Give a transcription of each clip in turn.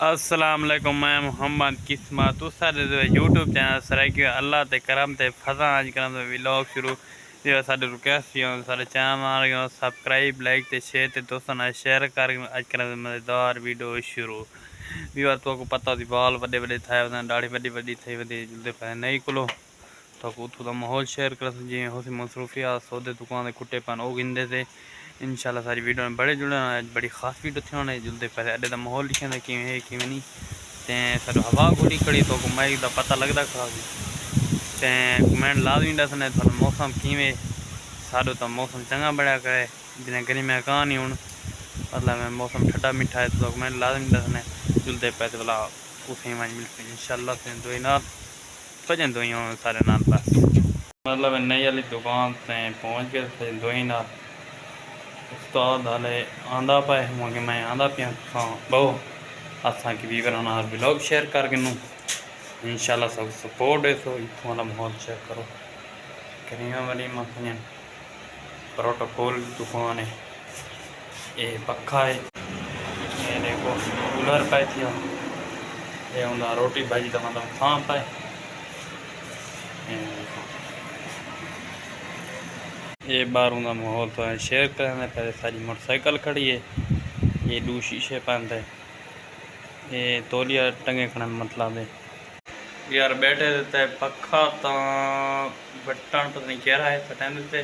अस्सलाम वालेकुम, मैं मोहम्मद किस्मत तुस सारे यूट्यूब चैनल सराइकी अल्लाह ते करम ते फजा आज करम ते व्लॉग शुरू सारे रिक्वेस्ट सारे चैनल सब्सक्राइब लाइक ते शेयर ते दोस्तों ना शेयर कर आज करम मज़ेदार वीडियो शुरू व्यूअर तो को पता थी बाल बड़े बड़े थे दाढ़ी बड़ी बड़ी थी वे जुलते पे नहीं कुलो तो उतों का माहौल शेयर कर जी होसी मसरूफियात सौदे दुकान के कुट्टे पान वो गिनते थे इंशाल्लाह सारी वीडियो में बड़े जुड़े बड़ी खास वीडियो थी होने जुलते पैसे अड्डे का माहौल लिखे कि नहीं ते सर हवा गोली खड़ी तो माइक का पता लगता खराब ते कमेंट लाजमी दसने थोड़ा मौसम किमें साडो तो मौसम चंगा बढ़िया करे जिन्हें गर्मी कहा नहीं हूँ मतलब मौसम ठंडा मीठा है तो कमेंट लाजमी दसने जुलते पैसे वाला उसे मिलते इंशाल्लाह से दो नाल भजन दो सारे नाल बस मतलब नई वाली दुकान से पहुँच गए दो नाल उस्ताद हाले आंदा पाए हुआ कि मैं आंदा पिया बहु असा की भी करना हर ब्लॉग शेयर करके नू इंशाल्लाह सब सपोर्ट है तो इतों वाला माहौल चेक करो करीमा वाली मखनिया प्रोटोकॉल दुकान है ये पखा है ये देखो कूलर पाए थी ये उनका रोटी भाजी का मतलब खां पाए ये बाहर उनका माहौल तो है शेयर करने पहले सारी मोटरसाइकिल खड़ी है ये दो शीशे बंद है ये तौलिया टंगे खड़े मतलब है यार बैठे रहते है पखा तो बटन पता नहीं कह रहा है फटाने देते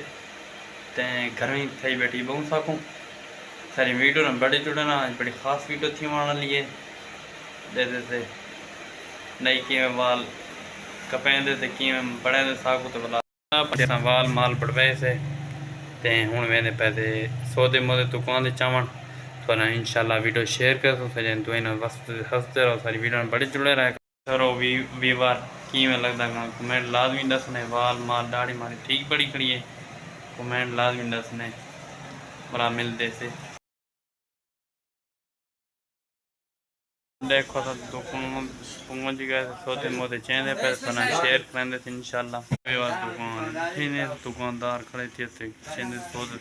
ते घर में थी बैठी बहु सकूँ सारी वीडियो ना बड़े जुड़े ना बड़ी खास वीडियो थी वहाँ लिए दे देते नहीं कि वाल कपेंदे थे कि बड़े दे साकू तो बला वाल माल बढ़वाए से ते हूँ मैंने पैसे सौदे मोदे दुकान से चावन तो ना इंशाल्लाह वीडियो शेयर कर तो सजें तो इन हंसते रहो सारी वीडियो में बड़े जुड़े रहे करो वीवार कि में लगता कमेंट लाजमी दसने वाल माल दाढ़ी मारी ठीक बड़ी खड़ी है कमेंट लाजमी दसने बड़ा मिलते से देखो तो दुकान पहुँच गए सौदे मोदे चेंदे पे तो शेयर करेंगे थे इंशाल्लाह दुकानदार खड़े थे चेंदे सौदे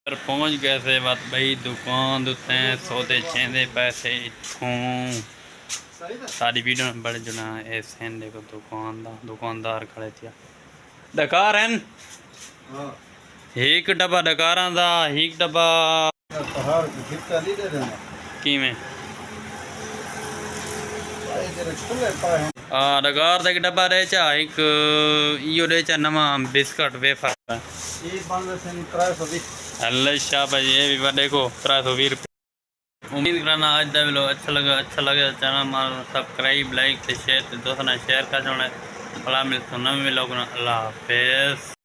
पर पहुँच गए थे बात भाई दुकान दुते सौदे चेंदे पैसे इतों सारी वीडियो में बड़े जुना ऐसे देखो दुकानदार खड़े थे डकार हैं एक डब्बा डकारा दा एक डब्बा की में डकार एक डब्बा रहे चा एक यो रहे चा नवा बिस्कुट वेफर अल्लाह शाबाश ये भी देखो 320 रुपये उम्मीद करना आज का वीडियो अच्छा लगे चैनल मार सब्सक्राइब लाइक शेयर दोस्तों शेयर कर जोड़े भला मिलते नवे वीडियो अल्लाह हाफिज़।